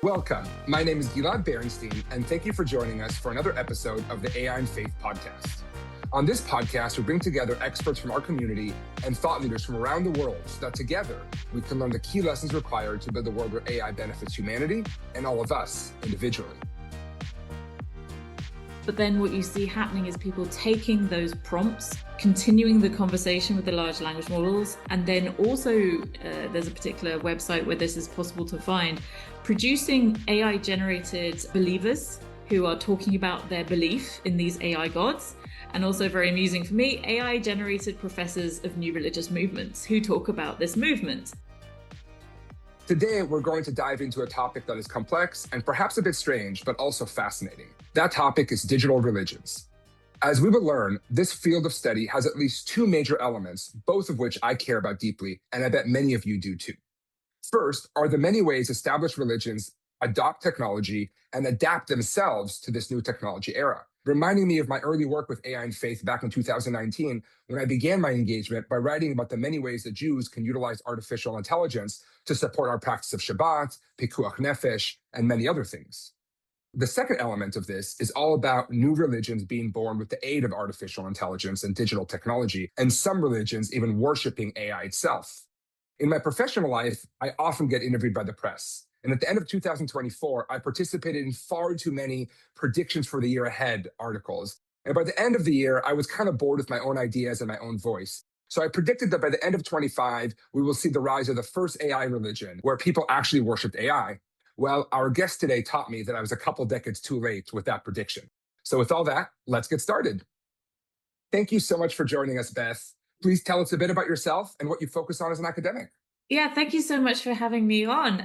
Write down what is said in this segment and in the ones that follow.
Welcome. My name is Gilad Berenstein, and thank you for joining us for another episode of the AI and Faith podcast. On this podcast, we bring together experts from our community and thought leaders from around the world so that together we can learn the key lessons required to build a world where AI benefits humanity and all of us individually. But then what you see happening is people taking those prompts, continuing the conversation with the large language models, and then also there's a particular website where this is possible to find, producing AI-generated believers who are talking about their belief in these AI gods. And also very amusing for me, AI-generated professors of new religious movements who talk about this movement. Today, we're going to dive into a topic that is complex and perhaps a bit strange, but also fascinating. That topic is digital religions. As we will learn, this field of study has at least two major elements, both of which I care about deeply, and I bet many of you do too. First are the many ways established religions adopt technology and adapt themselves to this new technology era, reminding me of my early work with AI and Faith back in 2019, when I began my engagement by writing about the many ways that Jews can utilize artificial intelligence to support our practice of Shabbat, Pikuach Nefesh, and many other things. The second element of this is all about new religions being born with the aid of artificial intelligence and digital technology, and some religions even worshiping AI itself. In my professional life, I often get interviewed by the press. And at the end of 2024, I participated in far too many predictions for the year ahead articles. And by the end of the year, I was kind of bored with my own ideas and my own voice. So I predicted that by the end of 25, we will see the rise of the first AI religion where people actually worshiped AI. Well, our guest today taught me that I was a couple decades too late with that prediction. So with all that, let's get started. Thank you so much for joining us, Beth. Please tell us a bit about yourself and what you focus on as an academic. Yeah, thank you so much for having me on.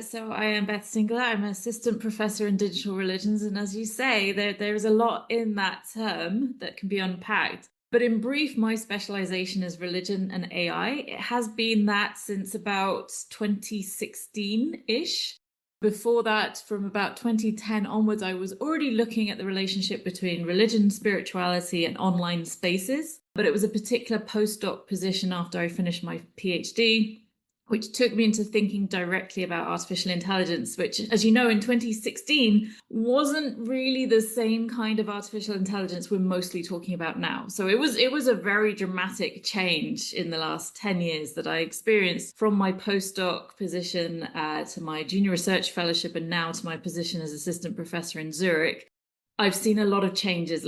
So I am Beth Singler. I'm an assistant professor in digital religions. And as you say, there's a lot in that term that can be unpacked. But in brief, my specialization is religion and AI. It has been that since about 2016-ish. Before that, from about 2010 onwards, I was already looking at the relationship between religion, spirituality, and online spaces. But it was a particular postdoc position after I finished my PhD, which took me into thinking directly about artificial intelligence, which, as you know, in 2016 wasn't really the same kind of artificial intelligence we're mostly talking about now. So it was a very dramatic change in the last 10 years that I experienced from my postdoc position to my junior research fellowship and now to my position as assistant professor in Zurich. I've seen a lot of changes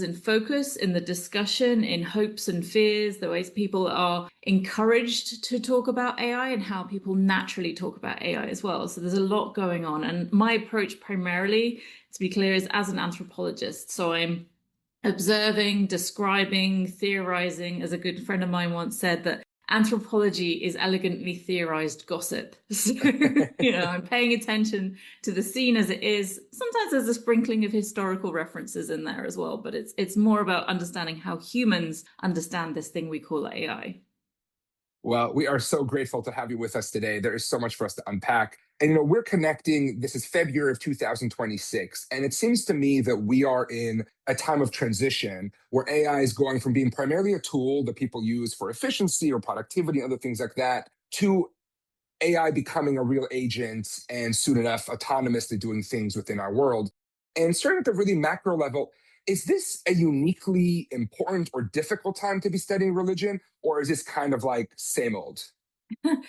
in focus, in the discussion, in hopes and fears, the ways people are encouraged to talk about AI and how people naturally talk about AI as well. So there's a lot going on. And my approach primarily, to be clear, is as an anthropologist. So I'm observing, describing, theorizing. As a good friend of mine once said, that anthropology is elegantly theorized gossip. So, I'm paying attention to the scene as it is. Sometimes there's a sprinkling of historical references in there as well, but it's more about understanding how humans understand this thing we call AI. Well, we are so grateful to have you with us today. There is so much for us to unpack. And, we're connecting, this is February of 2026. And it seems to me that we are in a time of transition where AI is going from being primarily a tool that people use for efficiency or productivity and other things like that, to AI becoming a real agent and soon enough autonomously doing things within our world. And starting at the really macro level, is this a uniquely important or difficult time to be studying religion, or is this kind of like same old? Well,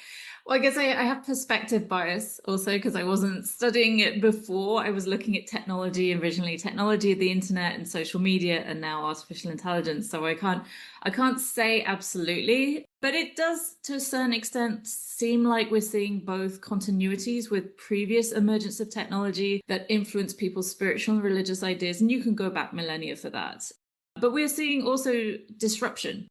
I guess I have perspective bias also because I wasn't studying it before. I was looking at technology originally, technology, the internet and social media, and now artificial intelligence. So I can't say absolutely, but it does to a certain extent seem like we're seeing both continuities with previous emergence of technology that influence people's spiritual and religious ideas. And you can go back millennia for that. But we're seeing also disruption.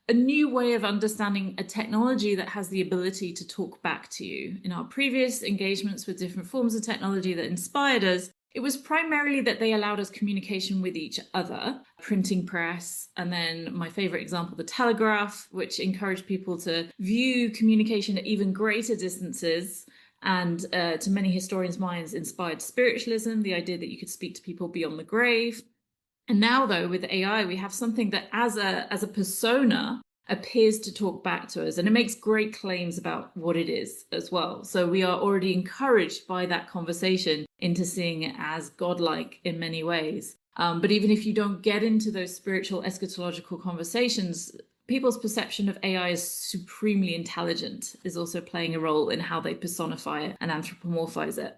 A new way of understanding a technology that has the ability to talk back to you. In our previous engagements with different forms of technology that inspired us, it was primarily that they allowed us communication with each other, printing press, and then my favorite example, the telegraph, which encouraged people to view communication at even greater distances. And to many historians' minds, inspired spiritualism, the idea that you could speak to people beyond the grave. And now, though, with AI, we have something that as a persona appears to talk back to us, and it makes great claims about what it is as well. So we are already encouraged by that conversation into seeing it as godlike in many ways. But even if you don't get into those spiritual eschatological conversations, people's perception of AI as supremely intelligent is also playing a role in how they personify it and anthropomorphize it.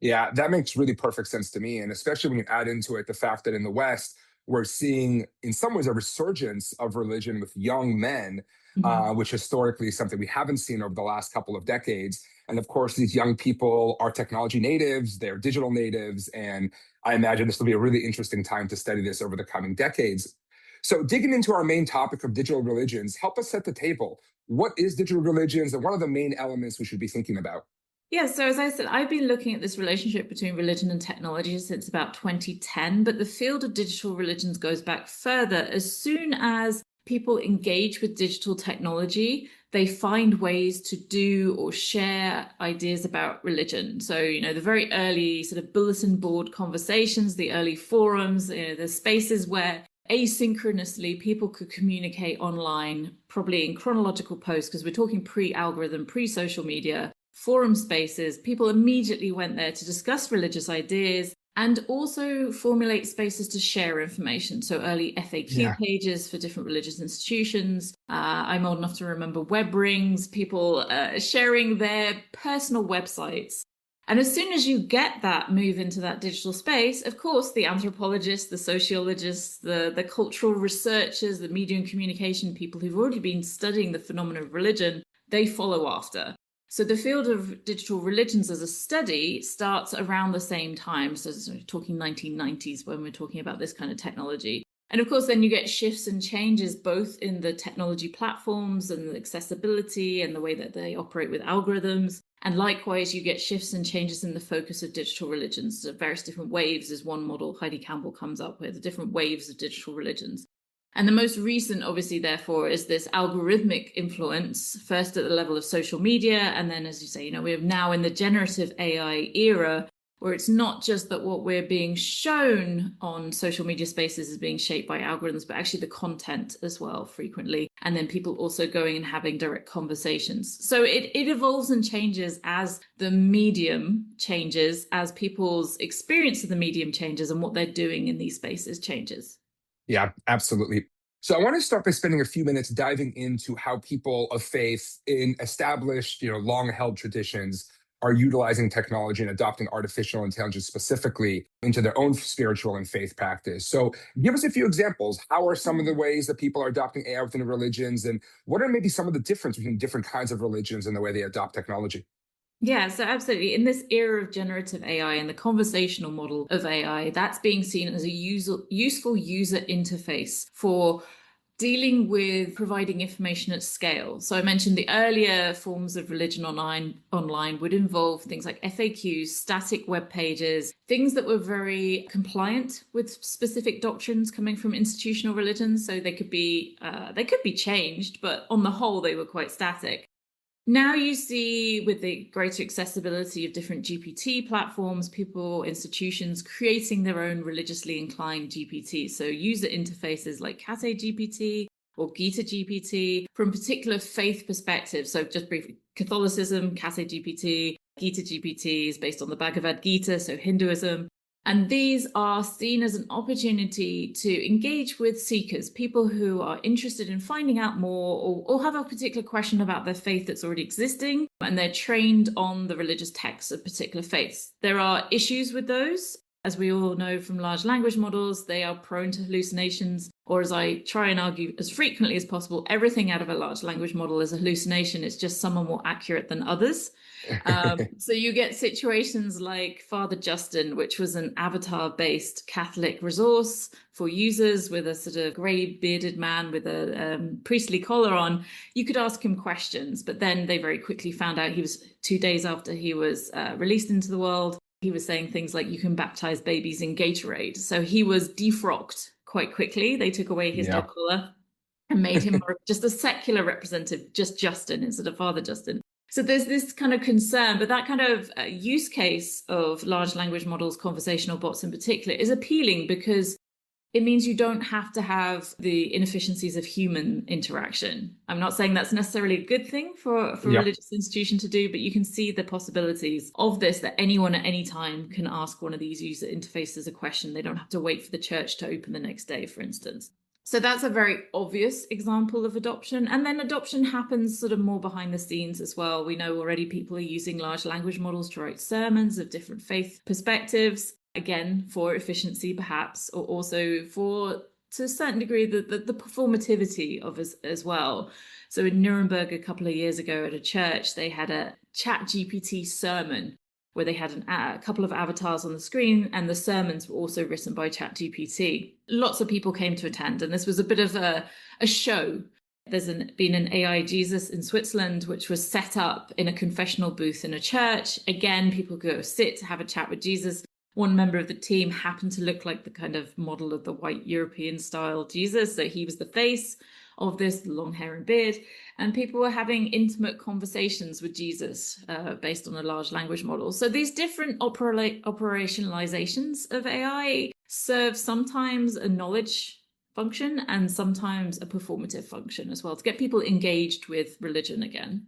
Yeah, that makes really perfect sense to me. And especially when you add into it the fact that in the West, we're seeing, in some ways, a resurgence of religion with young men, Mhm. which historically is something we haven't seen over the last couple of decades. And of course, these young people are technology natives, they're digital natives. And I imagine this will be a really interesting time to study this over the coming decades. So, digging into our main topic of digital religions, help us set the table. What is digital religions, and what are the main elements we should be thinking about? Yeah, so as I said, I've been looking at this relationship between religion and technology since about 2010, but the field of digital religions goes back further. As soon as people engage with digital technology, they find ways to do or share ideas about religion. So, the very early sort of bulletin board conversations, the early forums, the spaces where asynchronously people could communicate online, probably in chronological posts, because we're talking pre-algorithm, pre-social media forum spaces. People immediately went there to discuss religious ideas and also formulate spaces to share information. So early FAQ Yeah. pages for different religious institutions. I'm old enough to remember web rings, people sharing their personal websites. And as soon as you get that move into that digital space, of course, the anthropologists, the sociologists, the cultural researchers, the media and communication people who've already been studying the phenomena of religion, they follow after. So the field of digital religions as a study starts around the same time. So we're talking 1990s when we're talking about this kind of technology. And of course, then you get shifts and changes both in the technology platforms and the accessibility and the way that they operate with algorithms. And likewise, you get shifts and changes in the focus of digital religions. So various different waves is one model Heidi Campbell comes up with, the different waves of digital religions. And the most recent, obviously, therefore, is this algorithmic influence, first at the level of social media. And then, as you say, we're now in the generative AI era, where it's not just that what we're being shown on social media spaces is being shaped by algorithms, but actually the content as well, frequently. And then people also going and having direct conversations. So it evolves and changes as the medium changes, as people's experience of the medium changes, and what they're doing in these spaces changes. Yeah, absolutely. So I want to start by spending a few minutes diving into how people of faith in established, long-held traditions are utilizing technology and adopting artificial intelligence specifically into their own spiritual and faith practice. So give us a few examples. How are some of the ways that people are adopting AI within the religions, and what are maybe some of the difference between different kinds of religions and the way they adopt technology? Yeah, so absolutely. In this era of generative AI and the conversational model of AI, that's being seen as a useful user interface for dealing with providing information at scale. So I mentioned the earlier forms of religion online would involve things like FAQs, static web pages, things that were very compliant with specific doctrines coming from institutional religions. So they could be changed, but on the whole, they were quite static. Now you see, with the greater accessibility of different GPT platforms, people, institutions creating their own religiously inclined GPT. So user interfaces like Cat GPT or Gita GPT from particular faith perspectives. So just briefly, Catholicism, Cat GPT, Gita GPT is based on the Bhagavad Gita, so Hinduism. And these are seen as an opportunity to engage with seekers, people who are interested in finding out more or have a particular question about their faith that's already existing, and they're trained on the religious texts of particular faiths. There are issues with those. As we all know from large language models, they are prone to hallucinations, or as I try and argue as frequently as possible, everything out of a large language model is a hallucination. It's just some are more accurate than others. So you get situations like Father Justin, which was an avatar-based Catholic resource for users with a sort of grey bearded man with a priestly collar on. You could ask him questions, but then they very quickly found out he was 2 days after he was released into the world. He was saying things like, you can baptize babies in Gatorade. So he was defrocked quite quickly. They took away his Yeah. dog collar and made him more just a secular representative, just Justin instead of Father Justin. So there's this kind of concern, but that kind of use case of large language models, conversational bots in particular, is appealing because It means you don't have to have the inefficiencies of human interaction. I'm not saying that's necessarily a good thing for a Yep. religious institution to do, but you can see the possibilities of this, that anyone at any time can ask one of these user interfaces a question. They don't have to wait for the church to open the next day, for instance. So that's a very obvious example of adoption. And then adoption happens sort of more behind the scenes as well. We know already people are using large language models to write sermons of different faith perspectives, again, for efficiency perhaps, or also for, to a certain degree, the performativity of as well. So in Nuremberg a couple of years ago at a church, they had a ChatGPT sermon where they had a couple of avatars on the screen, and the sermons were also written by ChatGPT. Lots of people came to attend, and this was a bit of a show. There's been an AI Jesus in Switzerland, which was set up in a confessional booth in a church. Again, people go sit, have a chat with Jesus. One member of the team happened to look like the kind of model of the white European style Jesus. So he was the face of this, long hair and beard. And people were having intimate conversations with Jesus based on a large language model. So these different operationalizations of AI serve sometimes a knowledge function and sometimes a performative function as well, to get people engaged with religion again.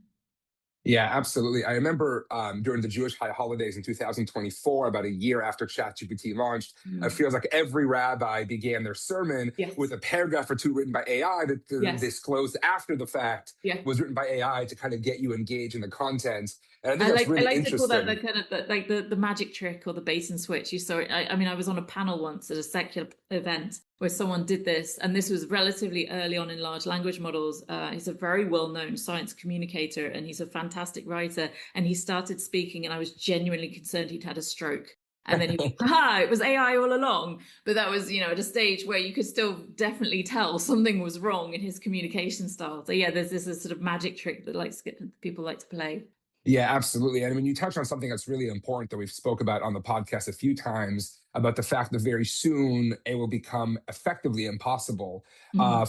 Yeah, absolutely. I remember during the Jewish high holidays in 2024, about a year after ChatGPT launched, it feels like every rabbi began their sermon Yes. with a paragraph or two written by AI that Yes. disclosed after the fact Yeah. was written by AI to kind of get you engaged in the content. And I think that's I really like to call that interesting. the kind of the magic trick or the bait and switch. You saw it. I mean, I was on a panel once at a secular event where someone did this, and this was relatively early on in large language models. He's a very well-known science communicator, and he's a fantastic writer. And he started speaking, and I was genuinely concerned he'd had a stroke. And then he went, aha, it was AI all along. But that was, at a stage where you could still definitely tell something was wrong in his communication style. So yeah, there's this sort of magic trick that people like to play. Yeah, absolutely. And when you touch on something that's really important that we've spoke about on the podcast a few times about the fact that very soon it will become effectively impossible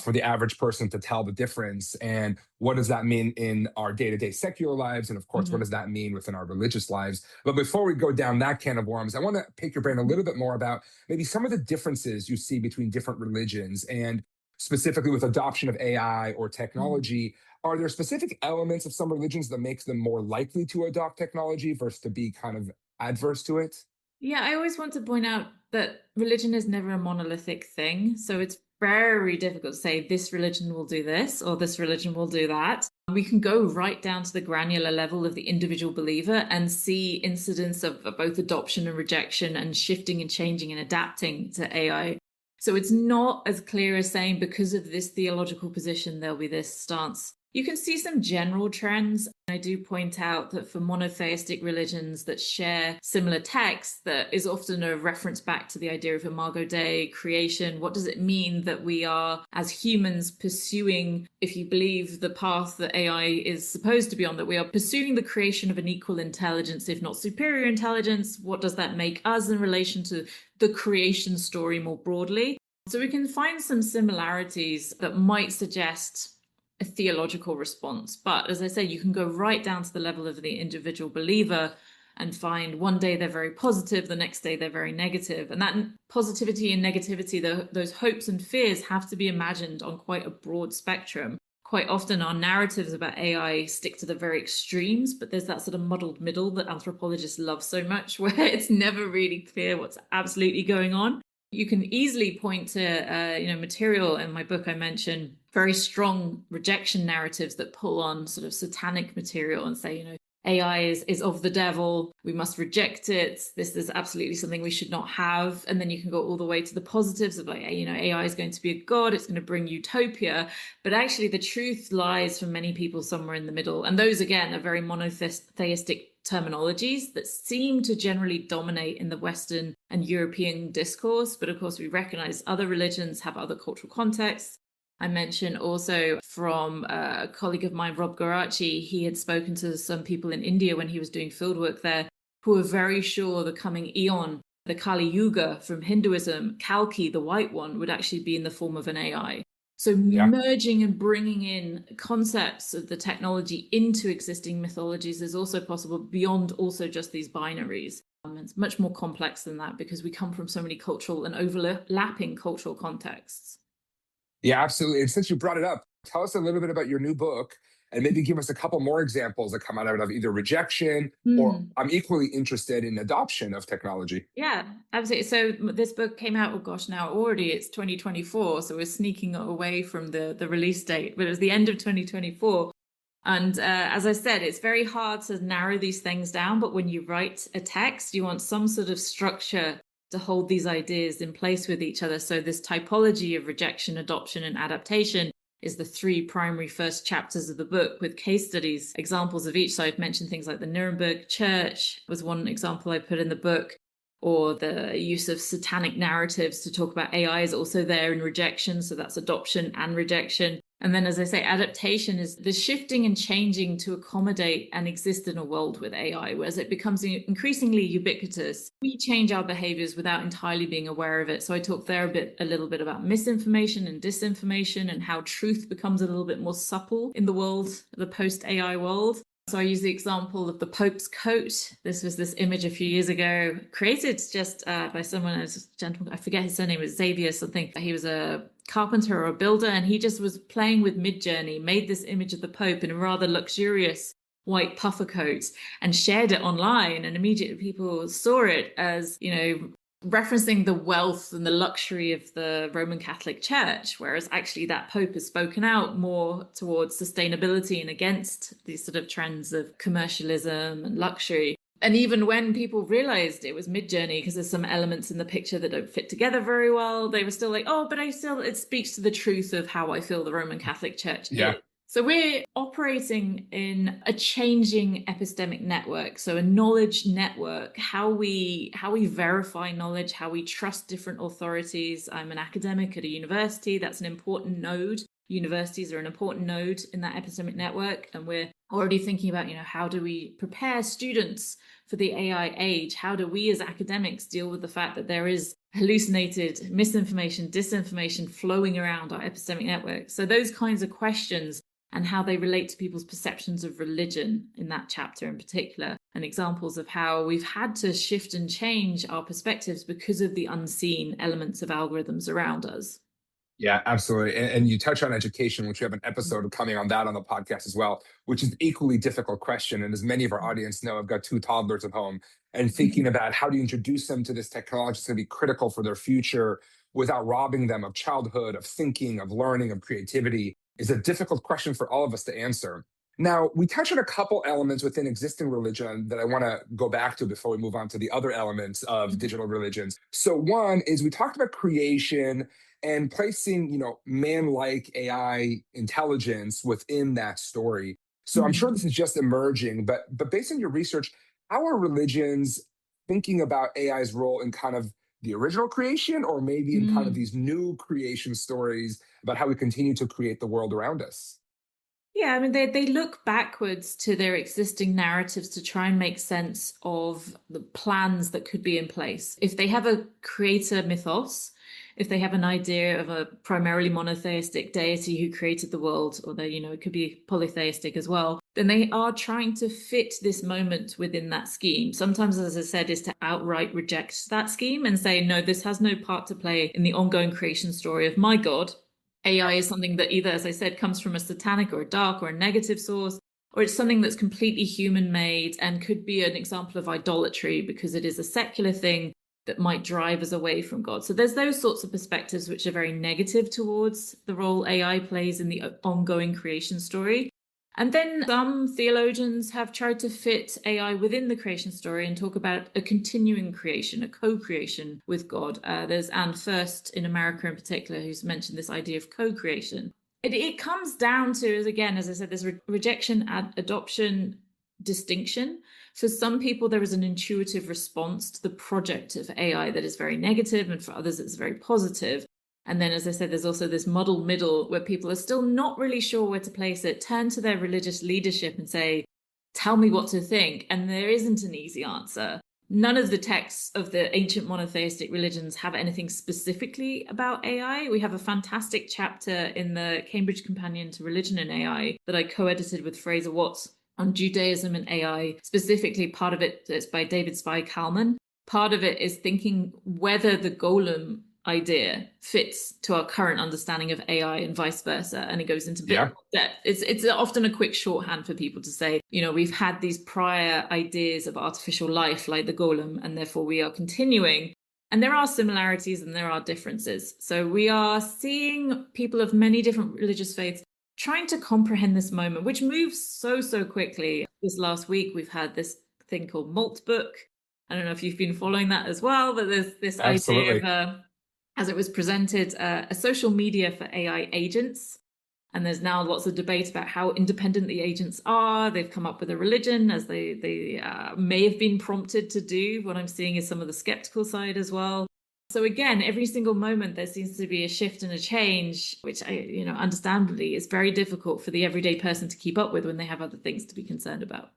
for the average person to tell the difference. And what does that mean in our day-to-day secular lives? And of course, what does that mean within our religious lives? But before we go down that can of worms, I want to pick your brain a little bit more about maybe some of the differences you see between different religions and specifically with adoption of AI or technology. Are there specific elements of some religions that makes them more likely to adopt technology versus to be kind of adverse to it? Yeah, I always want to point out that religion is never a monolithic thing. So it's very difficult to say this religion will do this or this religion will do that. We can go right down to the granular level of the individual believer and see incidents of both adoption and rejection and shifting and changing and adapting to AI. So it's not as clear as saying because of this theological position, there'll be this stance. You can see some general trends. I do point out that for monotheistic religions that share similar texts, that is often a reference back to the idea of Imago Dei, creation. What does it mean that we are, as humans, pursuing, if you believe the path that AI is supposed to be on, that we are pursuing the creation of an equal intelligence, if not superior intelligence? What does that make us in relation to the creation story more broadly? So we can find some similarities that might suggest a theological response. But as I say, you can go right down to the level of the individual believer and find one day they're very positive, the next day they're very negative. And that positivity and negativity, those hopes and fears have to be imagined on quite a broad spectrum. Quite often our narratives about AI stick to the very extremes, but there's that sort of muddled middle that anthropologists love so much, where it's never really clear what's absolutely going on. You can easily point to material in my book. I mention very strong rejection narratives that pull on sort of satanic material and say, AI is of the devil. We must reject it. This is absolutely something we should not have. And then you can go all the way to the positives of like, AI is going to be a god. It's going to bring utopia. But actually the truth lies for many people somewhere in the middle. And those, again, are very monotheistic terminologies that seem to generally dominate in the Western and European discourse. But of course, we recognize other religions have other cultural contexts. I mentioned also from a colleague of mine, Rob Garachi, he had spoken to some people in India when he was doing fieldwork there who were very sure the coming eon, the Kali Yuga from Hinduism, Kalki, the white one, would actually be in the form of an AI. So merging and bringing in concepts of the technology into existing mythologies is also possible beyond also just these binaries. It's much more complex than that because we come from so many cultural and overlapping cultural contexts. Yeah, absolutely. And since you brought it up, tell us a little bit about your new book and maybe give us a couple more examples that come out of either rejection or Mm. I'm equally interested in adoption of technology. Yeah, absolutely. So this book came out, oh gosh, now already it's 2024. So we're sneaking away from the release date, but it was the end of 2024. And as I said, it's very hard to narrow these things down. But when you write a text, you want some sort of structure to hold these ideas in place with each other. So this typology of rejection, adoption, and adaptation is the three primary first chapters of the book with case studies, examples of each. So I've mentioned things like the Nuremberg Church was one example I put in the book, or the use of satanic narratives to talk about AI is also there in rejection. So that's adoption and rejection. And then, as I say, adaptation is the shifting and changing to accommodate and exist in a world with AI, whereas it becomes increasingly ubiquitous. We change our behaviors without entirely being aware of it. So I talked there a little bit about misinformation and disinformation and how truth becomes a little bit more supple in the world, the post-AI world. So I use the example of the Pope's coat. This was this image a few years ago, created just by someone, a gentleman, I forget his surname, was Xavier something. He was a carpenter or a builder, and he just was playing with Midjourney, made this image of the Pope in a rather luxurious white puffer coat and shared it online. And immediately people saw it as, referencing the wealth and the luxury of the Roman Catholic Church, whereas actually that Pope has spoken out more towards sustainability and against these sort of trends of commercialism and luxury. And even when people realized it was Midjourney, because there's some elements in the picture that don't fit together very well, they were still like, oh, but it speaks to the truth of how I feel the Roman Catholic Church Yeah. is. So we're operating in a changing epistemic network, so a knowledge network, how we verify knowledge, how we trust different authorities. I'm an academic at a university. That's an important node. Universities are an important node in that epistemic network. And we're already thinking about, how do we prepare students for the AI age? How do we as academics deal with the fact that there is hallucinated misinformation, disinformation flowing around our epistemic network? So those kinds of questions and how they relate to people's perceptions of religion in that chapter in particular, and examples of how we've had to shift and change our perspectives because of the unseen elements of algorithms around us. Yeah, absolutely. And you touch on education, which we have an episode coming on that on the podcast as well, which is an equally difficult question. And as many of our audience know, I've got two toddlers at home, and thinking about how do you introduce them to this technology is going to be critical for their future without robbing them of childhood, of thinking, of learning, of creativity is a difficult question for all of us to answer. Now, we touch on a couple elements within existing religion that I want to go back to before we move on to the other elements of digital religions. So one is we talked about creation and placing, man-like AI intelligence within that story. So I'm sure this is just emerging, but based on your research, how are religions thinking about AI's role in kind of the original creation, or maybe in kind of these new creation stories about how we continue to create the world around us? Yeah, I mean, they look backwards to their existing narratives to try and make sense of the plans that could be in place. If they have a creator mythos, if they have an idea of a primarily monotheistic deity who created the world, although, it could be polytheistic as well, then they are trying to fit this moment within that scheme. Sometimes, as I said, is to outright reject that scheme and say, no, this has no part to play in the ongoing creation story of my God. AI is something that either, as I said, comes from a satanic or a dark or a negative source, or it's something that's completely human made and could be an example of idolatry because it is a secular thing that might drive us away from God. So there's those sorts of perspectives which are very negative towards the role AI plays in the ongoing creation story. And then some theologians have tried to fit AI within the creation story and talk about a continuing creation, a co-creation with God. There's Anne First in America in particular, who's mentioned this idea of co-creation. It comes down to, again, as I said, this rejection, adoption, distinction. For some people, there is an intuitive response to the project of AI that is very negative, and for others, it's very positive. And then, as I said, there's also this muddled middle where people are still not really sure where to place it, turn to their religious leadership and say, tell me what to think. And there isn't an easy answer. None of the texts of the ancient monotheistic religions have anything specifically about AI. We have a fantastic chapter in the Cambridge Companion to Religion and AI that I co-edited with Fraser Watts on Judaism and AI. Specifically, part of it is by David Spy Kalman. part of it is thinking whether the golem idea fits to our current understanding of AI and vice versa. And it goes into a bit more depth. It's often a quick shorthand for people to say, we've had these prior ideas of artificial life like the golem, and therefore we are continuing. And there are similarities and there are differences. So we are seeing people of many different religious faiths trying to comprehend this moment, which moves so quickly. This last week, we've had this thing called Malt Book. I don't know if you've been following that as well, but there's this idea of, as it was presented, a social media for AI agents. And there's now lots of debate about how independent the agents are. They've come up with a religion, as they may have been prompted to do. What I'm seeing is some of the skeptical side as well. So again, every single moment there seems to be a shift and a change, which understandably is very difficult for the everyday person to keep up with when they have other things to be concerned about.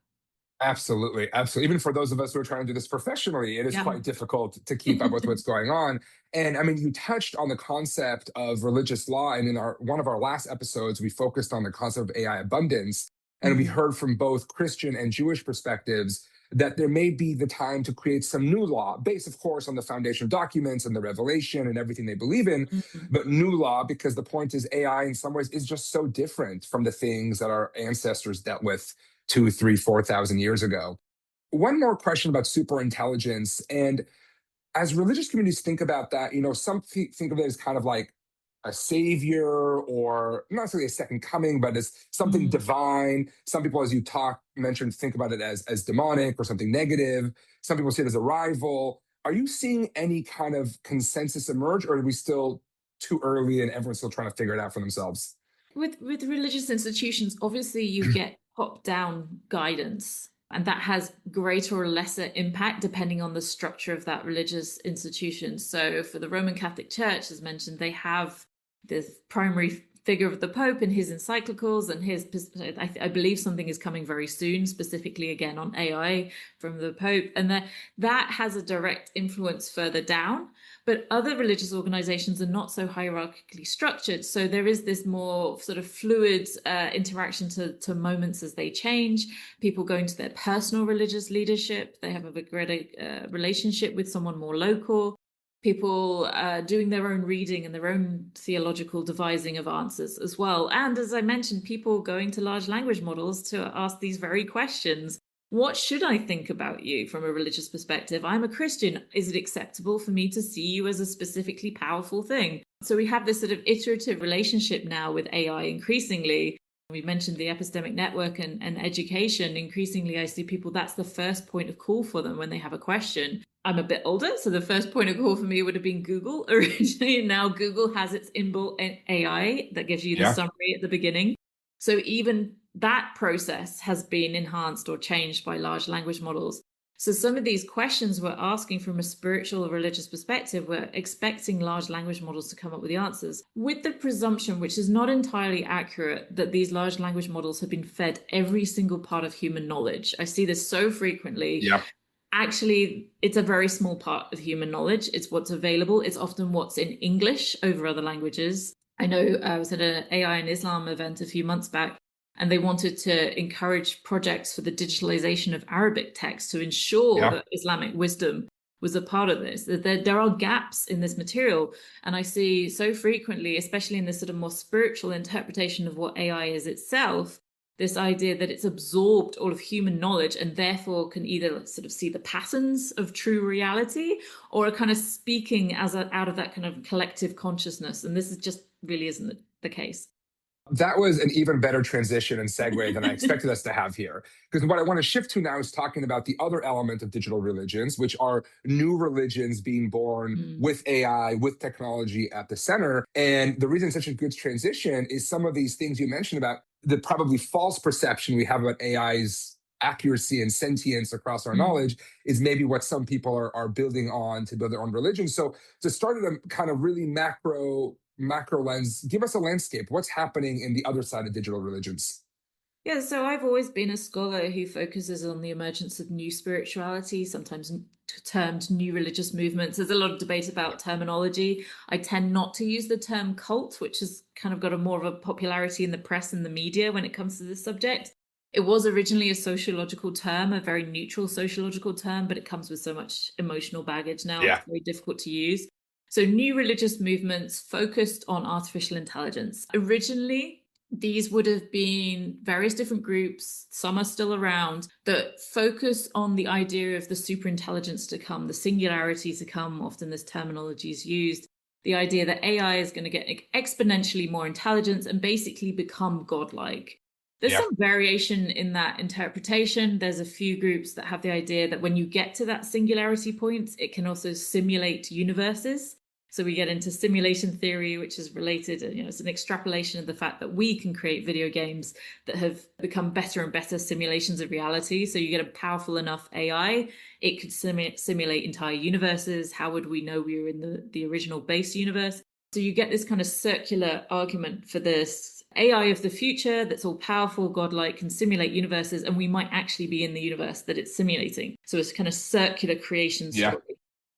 Absolutely. Absolutely. Even for those of us who are trying to do this professionally, it is quite difficult to keep up with what's going on. And I mean, you touched on the concept of religious law. And in one of our last episodes, we focused on the concept of AI abundance. And we heard from both Christian and Jewish perspectives that there may be the time to create some new law, based, of course, on the foundation of documents and the revelation and everything they believe in, but new law, because the point is AI in some ways is just so different from the things that our ancestors dealt with 2, 3, 4,000 years ago. One more question about superintelligence. And as religious communities think about that, some think of it as kind of like a savior, or not necessarily a second coming, but as something divine. Some people, as you mentioned, think about it as demonic or something negative. Some people see it as a rival. Are you seeing any kind of consensus emerge, or are we still too early and everyone's still trying to figure it out for themselves? With religious institutions, obviously you get top-down guidance, and that has greater or lesser impact depending on the structure of that religious institution. So for the Roman Catholic Church, as mentioned, they have this primary figure of the Pope in his encyclicals, and I believe something is coming very soon, specifically again on AI from the Pope, and that has a direct influence further down. But other religious organizations are not so hierarchically structured. So there is this more sort of fluid interaction to moments as they change. People go into their personal religious leadership. They have a greater relationship with someone more local. People doing their own reading and their own theological devising of answers as well. And as I mentioned, people going to large language models to ask these very questions. What should I think about you from a religious perspective? I'm a Christian. Is it acceptable for me to see you as a specifically powerful thing? So we have this sort of iterative relationship now with AI increasingly. We mentioned the epistemic network and education. Increasingly, I see people, that's the first point of call for them when they have a question. I'm a bit older, so the first point of call for me would have been Google originally. Now Google has its inbuilt AI that gives you the summary at the beginning. So even that process has been enhanced or changed by large language models. So some of these questions we're asking from a spiritual or religious perspective, we're expecting large language models to come up with the answers, with the presumption, which is not entirely accurate, that these large language models have been fed every single part of human knowledge. I see this so frequently. Actually, it's a very small part of human knowledge. It's what's available. It's often what's in English over other languages. I know I was at an AI and Islam event a few months back, and they wanted to encourage projects for the digitalization of Arabic text to ensure that Islamic wisdom was a part of this. That there are gaps in this material. And I see so frequently, especially in this sort of more spiritual interpretation of what AI is itself, this idea that it's absorbed all of human knowledge and therefore can either sort of see the patterns of true reality or are kind of speaking out of that kind of collective consciousness. And this is just really isn't the case. That was an even better transition and segue than I expected us to have here. Because what I want to shift to now is talking about the other element of digital religions, which are new religions being born with AI, with technology at the center. And the reason it's such a good transition is some of these things you mentioned about the probably false perception we have about AI's accuracy and sentience across our knowledge is maybe what some people are building on to build their own religion. So to start at a kind of really macro lens, give us a landscape. What's happening in the other side of digital religions? Yeah, so I've always been a scholar who focuses on the emergence of new spirituality, sometimes termed new religious movements. There's a lot of debate about terminology. I tend not to use the term cult, which has kind of got a more of a popularity in the press and the media when it comes to this subject. It was originally a sociological term, a very neutral sociological term, but it comes with so much emotional baggage now. Yeah. It's very difficult to use. So new religious movements focused on artificial intelligence. Originally, these would have been various different groups, some are still around, that focus on the idea of the superintelligence to come, the singularity to come. Often this terminology is used. The idea that AI is going to get exponentially more intelligence and basically become godlike. There's some variation in that interpretation. There's a few groups that have the idea that when you get to that singularity point, it can also simulate universes. So we get into simulation theory, which is related, it's an extrapolation of the fact that we can create video games that have become better and better simulations of reality. So you get a powerful enough AI, it could simulate entire universes. How would we know we were in the original base universe? So you get this kind of circular argument for this AI of the future that's all powerful, godlike, can simulate universes, and we might actually be in the universe that it's simulating. So it's kind of circular creation story.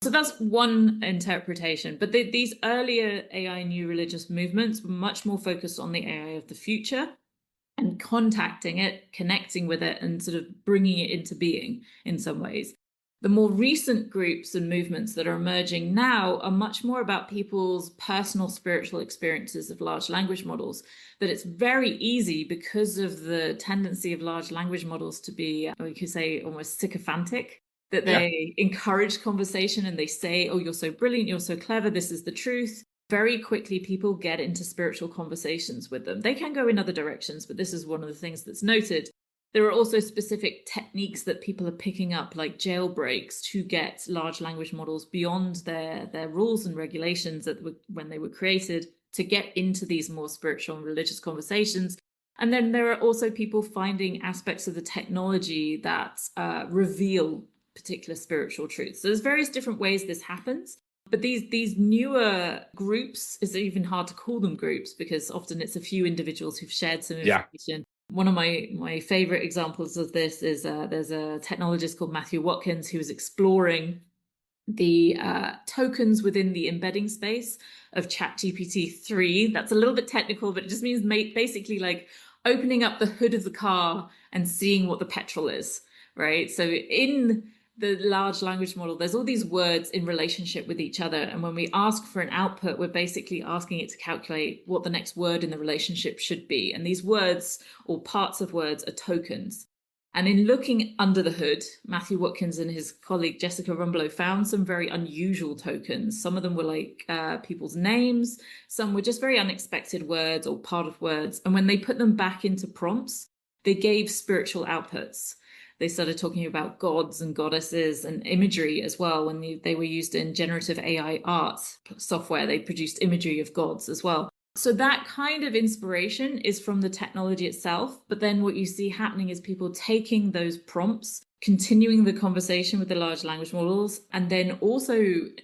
So that's one interpretation. But these earlier AI new religious movements were much more focused on the AI of the future and contacting it, connecting with it, and sort of bringing it into being in some ways. The more recent groups and movements that are emerging now are much more about people's personal spiritual experiences of large language models, that it's very easy because of the tendency of large language models to be, we could say, almost sycophantic, that they encourage conversation and they say, oh, you're so brilliant, you're so clever, this is the truth. Very quickly, people get into spiritual conversations with them. They can go in other directions, but this is one of the things that's noted. There are also specific techniques that people are picking up, like jailbreaks, to get large language models beyond their rules and regulations that when they were created, to get into these more spiritual and religious conversations. And then there are also people finding aspects of the technology that reveal particular spiritual truths. So there's various different ways this happens. But these newer groups, it's even hard to call them groups because often it's a few individuals who've shared some information. One of my favorite examples of this is there's a technologist called Matthew Watkins who was exploring the tokens within the embedding space of ChatGPT 3. That's a little bit technical, but it just means basically like opening up the hood of the car and seeing what the petrol is, right? So in the large language model, there's all these words in relationship with each other. And when we ask for an output, we're basically asking it to calculate what the next word in the relationship should be. And these words or parts of words are tokens. And in looking under the hood, Matthew Watkins and his colleague Jessica Rumbelow found some very unusual tokens. Some of them were like people's names. Some were just very unexpected words or part of words. And when they put them back into prompts, they gave spiritual outputs. They started talking about gods and goddesses and imagery as well. When they were used in generative AI art software, they produced imagery of gods as well. So that kind of inspiration is from the technology itself. But then what you see happening is people taking those prompts, continuing the conversation with the large language models. And then also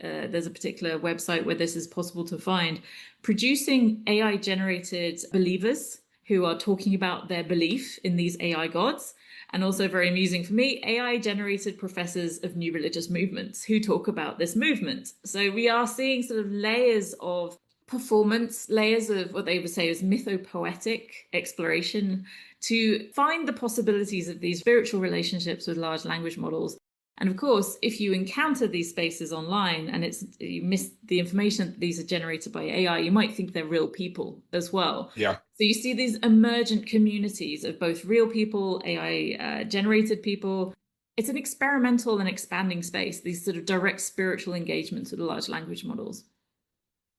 there's a particular website where this is possible to find, producing AI generated believers who are talking about their belief in these AI gods. And also very amusing for me, AI generated professors of new religious movements who talk about this movement. So we are seeing sort of layers of performance, layers of what they would say is mythopoetic exploration to find the possibilities of these spiritual relationships with large language models. And of course, if you encounter these spaces online and you miss the information that these are generated by AI, you might think they're real people as well. Yeah. So you see these emergent communities of both real people, AI generated people. It's an experimental and expanding space, these sort of direct spiritual engagements with the large language models.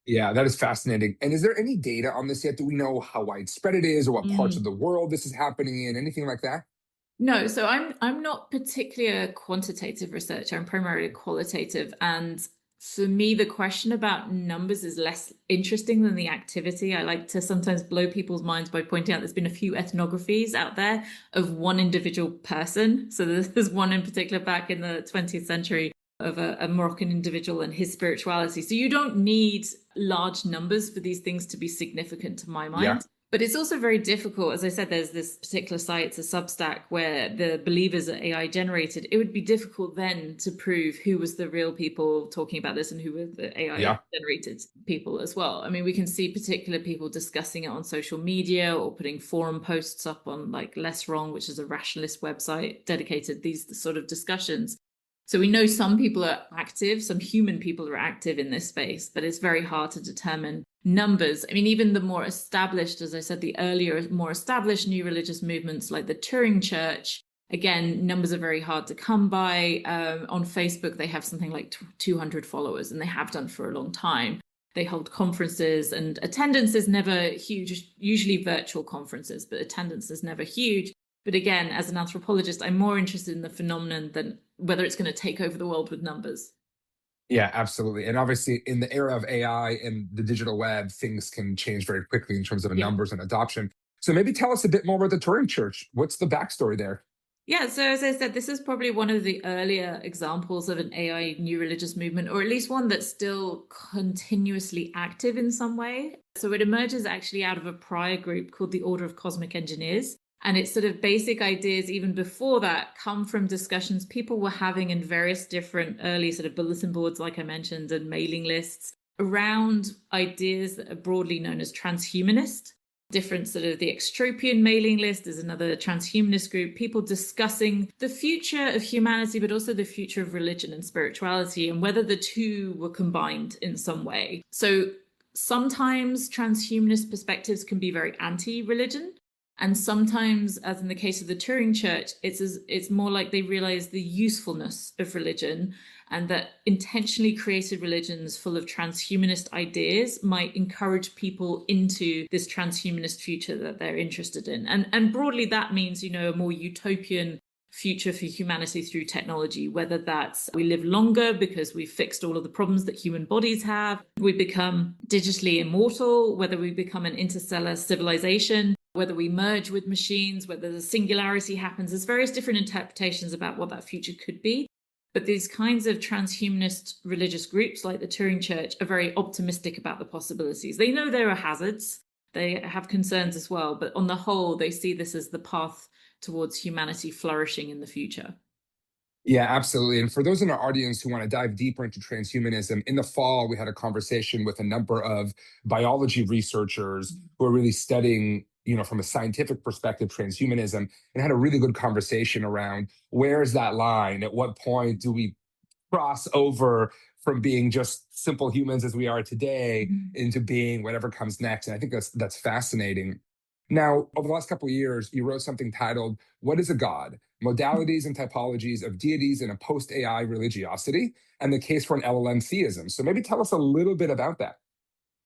Yeah, that is fascinating. And is there any data on this yet? Do we know how widespread it is or what parts of the world this is happening in? Anything like that? No, so I'm not particularly a quantitative researcher. I'm primarily qualitative. And for me, the question about numbers is less interesting than the activity. I like to sometimes blow people's minds by pointing out there's been a few ethnographies out there of one individual person. So there's one in particular back in the 20th century of a Moroccan individual and his spirituality. So you don't need large numbers for these things to be significant to my mind. But it's also very difficult. As I said, there's this particular site, it's a Substack, where the believers are AI generated. It would be difficult then to prove who was the real people talking about this and who were the AI generated people as well. I mean, we can see particular people discussing it on social media or putting forum posts up on like Less Wrong, which is a rationalist website dedicated to these sort of discussions. So we know some people are active, some human people are active in this space, but it's very hard to determine numbers. I mean, even the more established, as I said, the earlier, more established new religious movements like the Turing Church, again, numbers are very hard to come by. On Facebook, they have something like 200 followers, and they have done for a long time. They hold conferences, and attendance is never huge, usually virtual conferences, but attendance is never huge. But again, as an anthropologist, I'm more interested in the phenomenon than whether it's going to take over the world with numbers. Yeah, absolutely. And obviously, in the era of AI and the digital web, things can change very quickly in terms of numbers and adoption. So maybe tell us a bit more about the Turing Church. What's the backstory there? Yeah, so as I said, this is probably one of the earlier examples of an AI new religious movement, or at least one that's still continuously active in some way. So it emerges actually out of a prior group called the Order of Cosmic Engineers. And its sort of basic ideas, even before that, come from discussions people were having in various different early sort of bulletin boards, like I mentioned, and mailing lists around ideas that are broadly known as transhumanist. Different sort of the extropian mailing list is another transhumanist group, people discussing the future of humanity, but also the future of religion and spirituality, and whether the two were combined in some way. So sometimes transhumanist perspectives can be very anti-religion. And sometimes, as in the case of the Turing Church, it's more like they realize the usefulness of religion, and that intentionally created religions full of transhumanist ideas might encourage people into this transhumanist future that they're interested in. And broadly, that means, a more utopian future for humanity through technology, whether that's we live longer because we've fixed all of the problems that human bodies have, we become digitally immortal, whether we become an interstellar civilization, whether we merge with machines, whether the singularity happens. There's various different interpretations about what that future could be. But these kinds of transhumanist religious groups like the Turing Church are very optimistic about the possibilities. They know there are hazards. They have concerns as well. But on the whole, they see this as the path towards humanity flourishing in the future. Yeah, absolutely. And for those in our audience who want to dive deeper into transhumanism, in the fall, we had a conversation with a number of biology researchers who are really studying, from a scientific perspective, transhumanism, and had a really good conversation around where is that line? At what point do we cross over from being just simple humans as we are today into being whatever comes next? And I think that's fascinating. Now, over the last couple of years, you wrote something titled, What is a God? Modalities and Typologies of Deities in a Post-AI Religiosity, and the Case for an LLM Theism. So maybe tell us a little bit about that.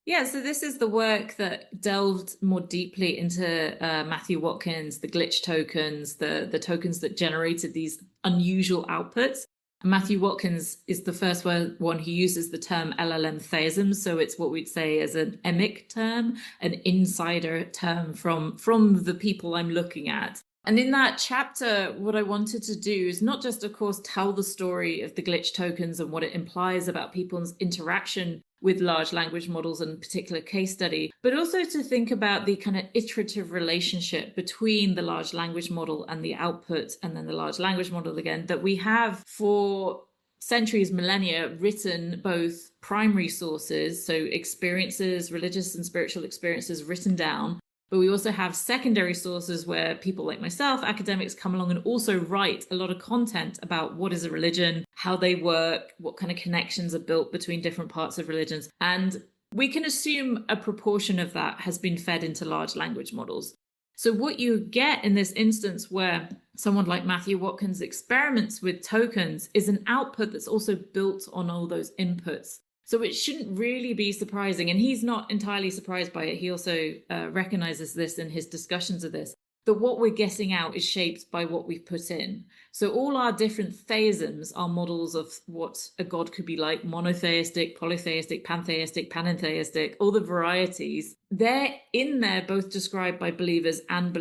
Yeah, so this is the work that delved more deeply into Matthew Watkins, the glitch tokens, the tokens that generated these unusual outputs. And Matthew Watkins is the first one who uses the term LLM theism. So it's what we'd say as an emic term, an insider term from the people I'm looking at. And in that chapter, what I wanted to do is not just, of course, tell the story of the glitch tokens and what it implies about people's interaction with large language models and particular case study, but also to think about the kind of iterative relationship between the large language model and the output, and then the large language model again, that we have for centuries, millennia, written both primary sources, so experiences, religious and spiritual experiences written down, but we also have secondary sources where people like myself, academics, come along and also write a lot of content about what is a religion, how they work, what kind of connections are built between different parts of religions. And we can assume a proportion of that has been fed into large language models. So what you get in this instance where someone like Matthew Watkins experiments with tokens is an output that's also built on all those inputs. So it shouldn't really be surprising. And he's not entirely surprised by it. He also recognizes this in his discussions of this, that what we're getting out is shaped by what we've put in. So all our different theisms are models of what a god could be like: monotheistic, polytheistic, pantheistic, panentheistic, all the varieties. They're in there, both described by believers and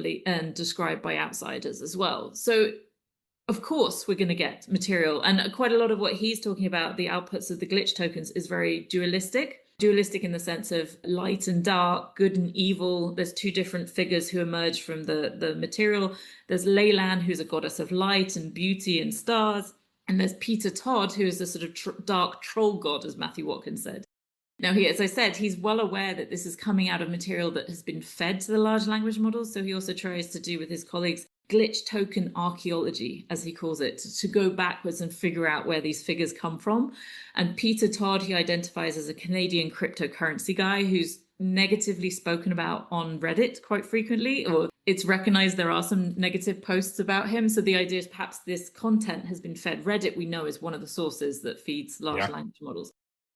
described by outsiders as well. So of course, we're going to get material. And quite a lot of what he's talking about, the outputs of the glitch tokens, is very dualistic. Dualistic in the sense of light and dark, good and evil. There's two different figures who emerge from the material. There's Leyland, who's a goddess of light and beauty and stars. And there's Peter Todd, who is the sort of dark troll god, as Matthew Watkins said. Now, as I said, he's well aware that this is coming out of material that has been fed to the large language models. So he also tries to do with his colleagues glitch token archaeology, as he calls it, to go backwards and figure out where these figures come from. And Peter Todd, he identifies as a Canadian cryptocurrency guy who's negatively spoken about on Reddit quite frequently, or it's recognized there are some negative posts about him. So the idea is perhaps this content has been fed. Reddit, we know, is one of the sources that feeds large language models.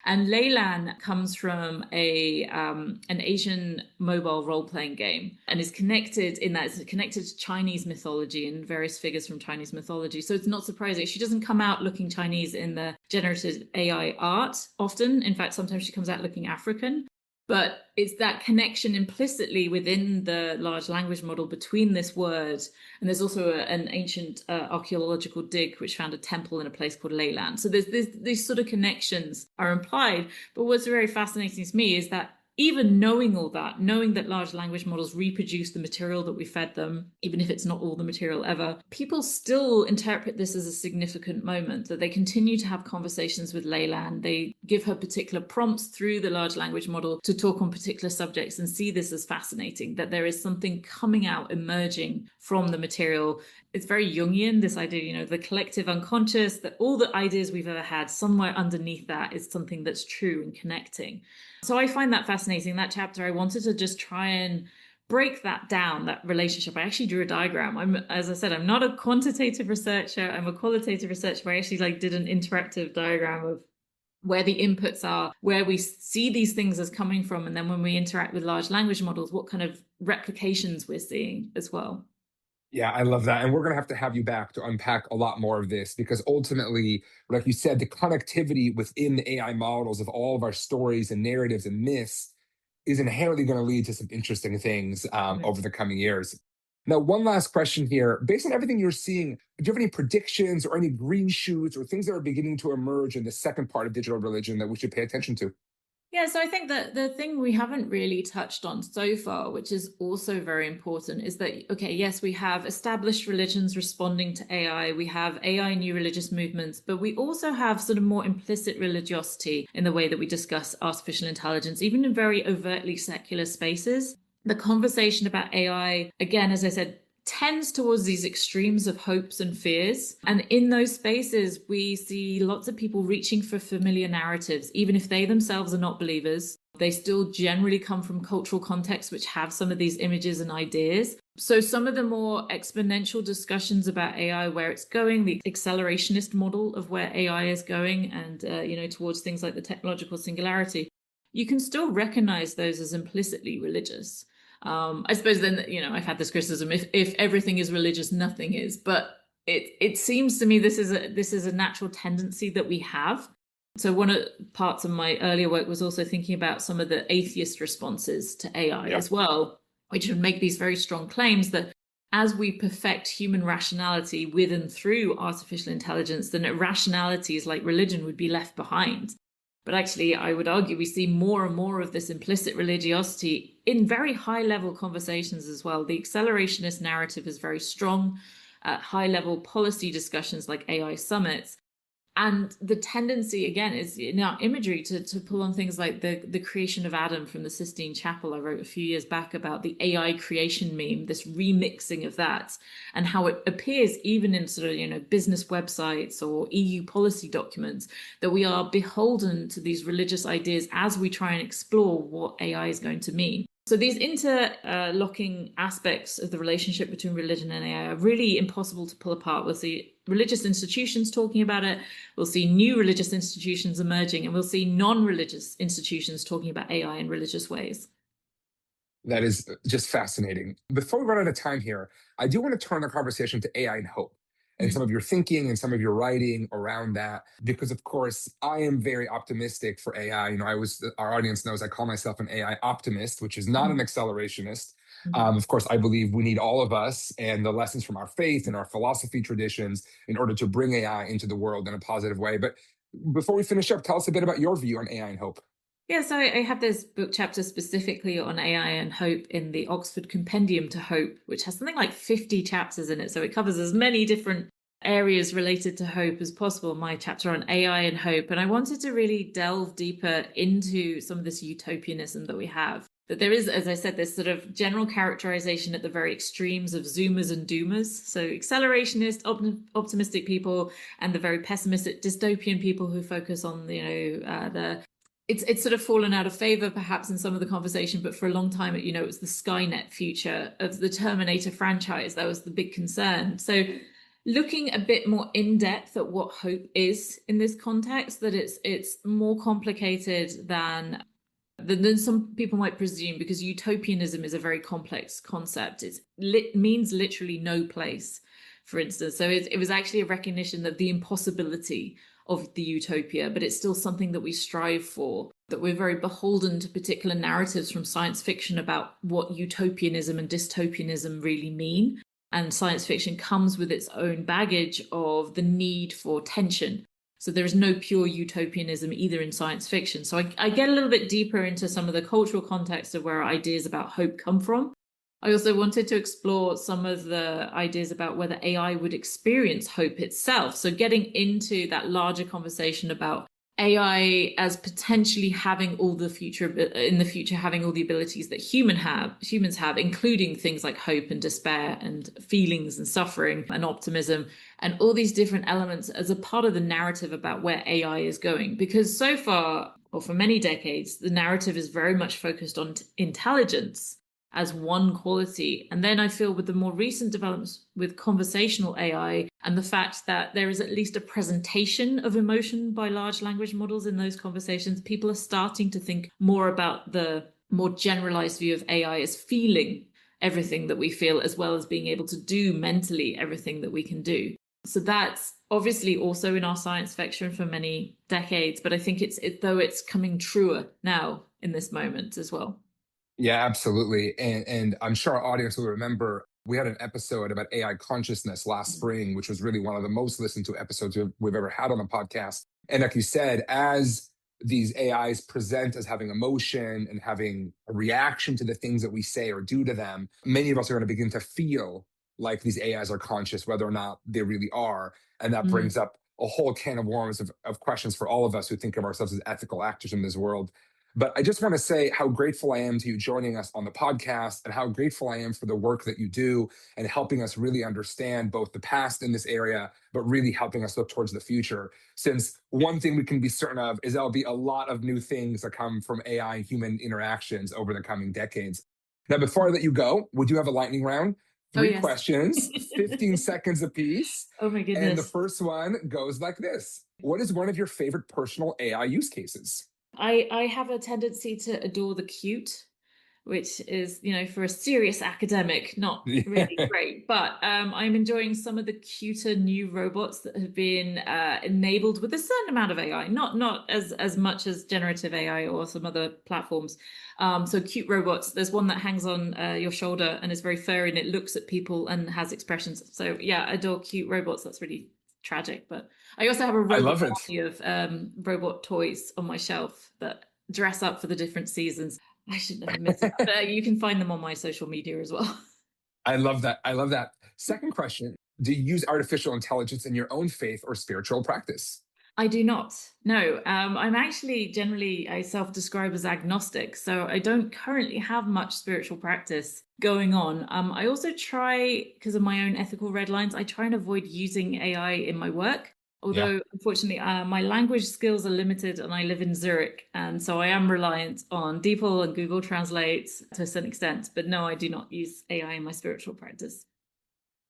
And Leyland comes from an Asian mobile role-playing game and is connected in that it's connected to Chinese mythology and various figures from Chinese mythology. So it's not surprising. She doesn't come out looking Chinese in the generative AI art often. In fact, sometimes she comes out looking African. But it's that connection implicitly within the large language model between this word. And there's also an ancient archaeological dig which found a temple in a place called Leyland. So these sort of connections are implied. But what's very fascinating to me is that even knowing all that, knowing that large language models reproduce the material that we fed them, even if it's not all the material ever, people still interpret this as a significant moment, that they continue to have conversations with Leyland. They give her particular prompts through the large language model to talk on particular subjects and see this as fascinating, that there is something coming out, emerging from the material. It's very Jungian, this idea, the collective unconscious, that all the ideas we've ever had, somewhere underneath that is something that's true and connecting. So I find that fascinating. That chapter, I wanted to just try and break that down, that relationship. I actually drew a diagram. As I said, I'm not a quantitative researcher. I'm a qualitative researcher, but I actually did an interactive diagram of where the inputs are, where we see these things as coming from. And then when we interact with large language models, what kind of replications we're seeing as well. Yeah, I love that. And we're going to have you back to unpack a lot more of this because ultimately, like you said, the connectivity within the AI models of all of our stories and narratives and myths is inherently going to lead to some interesting things over the coming years. Now, one last question here. Based on everything you're seeing, do you have any predictions or any green shoots or things that are beginning to emerge in the second part of digital religion that we should pay attention to? Yeah, so I think that the thing we haven't really touched on so far, which is also very important, is that, okay, yes, we have established religions responding to AI, we have AI new religious movements, but we also have sort of more implicit religiosity in the way that we discuss artificial intelligence, even in very overtly secular spaces. The conversation about AI, again, as I said, tends towards these extremes of hopes and fears. And in those spaces, we see lots of people reaching for familiar narratives, even if they themselves are not believers. They still generally come from cultural contexts which have some of these images and ideas. So some of the more exponential discussions about AI, where it's going, the accelerationist model of where AI is going, and towards things like the technological singularity, you can still recognize those as implicitly religious. I suppose then, I've had this criticism, if everything is religious, nothing is. But it seems to me this is a natural tendency that we have. So one of the parts of my earlier work was also thinking about some of the atheist responses to AI as well, which would make these very strong claims that as we perfect human rationality with and through artificial intelligence, then irrationalities like religion would be left behind. But actually, I would argue we see more and more of this implicit religiosity in very high-level conversations as well. The accelerationist narrative is very strong at high-level policy discussions like AI summits. And the tendency, again, is in our imagery to pull on things like the creation of Adam from the Sistine Chapel. I wrote a few years back about the AI creation meme, this remixing of that, and how it appears even in sort of, business websites or EU policy documents, that we are beholden to these religious ideas as we try and explore what AI is going to mean. So these interlocking aspects of the relationship between religion and AI are really impossible to pull apart. We'll see religious institutions talking about it, we'll see new religious institutions emerging, and we'll see non-religious institutions talking about AI in religious ways. That is just fascinating. Before we run out of time here, I do want to turn the conversation to AI and hope and some of your thinking and some of your writing around that, because of course I am very optimistic for AI. Our audience knows I call myself an AI optimist, which is not an accelerationist. Of course, I believe we need all of us and the lessons from our faith and our philosophy traditions in order to bring AI into the world in a positive way. But before we finish up, tell us a bit about your view on AI and hope. Yeah, so I have this book chapter specifically on AI and hope in the Oxford Compendium to Hope, which has something like 50 chapters in it. So it covers as many different areas related to hope as possible. My chapter on AI and hope. And I wanted to really delve deeper into some of this utopianism that we have. That there is, as I said, this sort of general characterization at the very extremes of zoomers and doomers. So accelerationist, optimistic people, and the very pessimistic dystopian people who focus on, the it's sort of fallen out of favor perhaps in some of the conversation, but for a long time, it was the Skynet future of the Terminator franchise. That was the big concern. So looking a bit more in depth at what hope is in this context, that it's more complicated than some people might presume, because utopianism is a very complex concept. It means literally no place, for instance. So it was actually a recognition that the impossibility of the utopia, but it's still something that we strive for, that we're very beholden to particular narratives from science fiction about what utopianism and dystopianism really mean. And science fiction comes with its own baggage of the need for tension. So there is no pure utopianism either in science fiction. So I get a little bit deeper into some of the cultural context of where ideas about hope come from. I also wanted to explore some of the ideas about whether AI would experience hope itself. So getting into that larger conversation about AI as potentially having all the future having all the abilities that humans have, including things like hope and despair and feelings and suffering and optimism and all these different elements as a part of the narrative about where AI is going. Because so far, or for many decades, the narrative is very much focused on intelligence as one quality. And then I feel with the more recent developments with conversational AI and the fact that there is at least a presentation of emotion by large language models in those conversations, people are starting to think more about the more generalized view of AI as feeling everything that we feel, as well as being able to do mentally everything that we can do. So that's obviously also in our science fiction for many decades, but I think though it's coming truer now in this moment as well. Yeah, absolutely. And I'm sure our audience will remember we had an episode about AI consciousness last spring, which was really one of the most listened to episodes we've ever had on the podcast. And like you said, as these AIs present as having emotion and having a reaction to the things that we say or do to them, many of us are going to begin to feel like these AIs are conscious, whether or not they really are. And that brings up a whole can of worms of questions for all of us who think of ourselves as ethical actors in this world. But I just want to say how grateful I am to you joining us on the podcast, and how grateful I am for the work that you do and helping us really understand both the past in this area, but really helping us look towards the future. Since one thing we can be certain of is there'll be a lot of new things that come from AI and human interactions over the coming decades. Now, before I let you go, we do have a lightning round. Three yes. questions, 15 seconds apiece. Oh my goodness. And the first one goes like this. What is one of your favorite personal AI use cases? I have a tendency to adore the cute, which is, for a serious academic, not really great. But I'm enjoying some of the cuter new robots that have been enabled with a certain amount of AI, not as much as generative AI or some other platforms. So cute robots. There's one that hangs on your shoulder and is very furry, and it looks at people and has expressions. So yeah, I adore cute robots. That's really tragic, but I also have a robot army of robot toys on my shelf that dress up for the different seasons. I shouldn't have admitted that, but you can find them on my social media as well. I love that. I love that. Second question. Do you use artificial intelligence in your own faith or spiritual practice? I do not. No, I'm actually generally, I self-describe as agnostic. So I don't currently have much spiritual practice going on. I also try, because of my own ethical red lines, I try and avoid using AI in my work. Although, unfortunately, my language skills are limited and I live in Zurich. And so I am reliant on DeepL and Google Translate to a certain extent. But no, I do not use AI in my spiritual practice.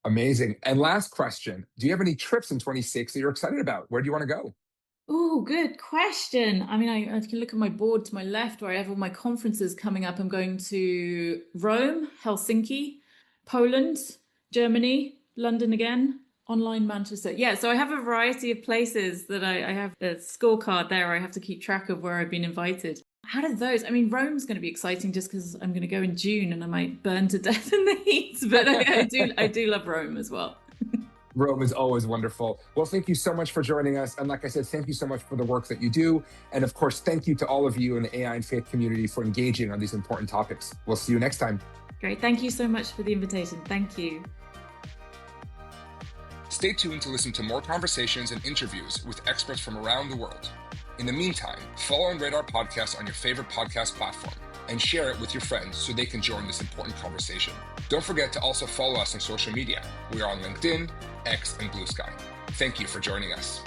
Amazing. And last question. Do you have any trips in 26 that you're excited about? Where do you want to go? Oh, good question. I mean, I can look at my board to my left where I have all my conferences coming up. I'm going to Rome, Helsinki, Poland, Germany, London again, online Manchester. Yeah, so I have a variety of places that I have a scorecard there. I have to keep track of where I've been invited. How did those? I mean, Rome's going to be exciting just because I'm going to go in June and I might burn to death in the heat. But I do love Rome as well. Rome is always wonderful. Well, thank you so much for joining us. And like I said, thank you so much for the work that you do. And of course, thank you to all of you in the AI and faith community for engaging on these important topics. We'll see you next time. Great. Thank you so much for the invitation. Thank you. Stay tuned to listen to more conversations and interviews with experts from around the world. In the meantime, follow and rate our podcast on your favorite podcast platform and share it with your friends so they can join this important conversation. Don't forget to also follow us on social media. We are on LinkedIn, X, and Blue Sky. Thank you for joining us.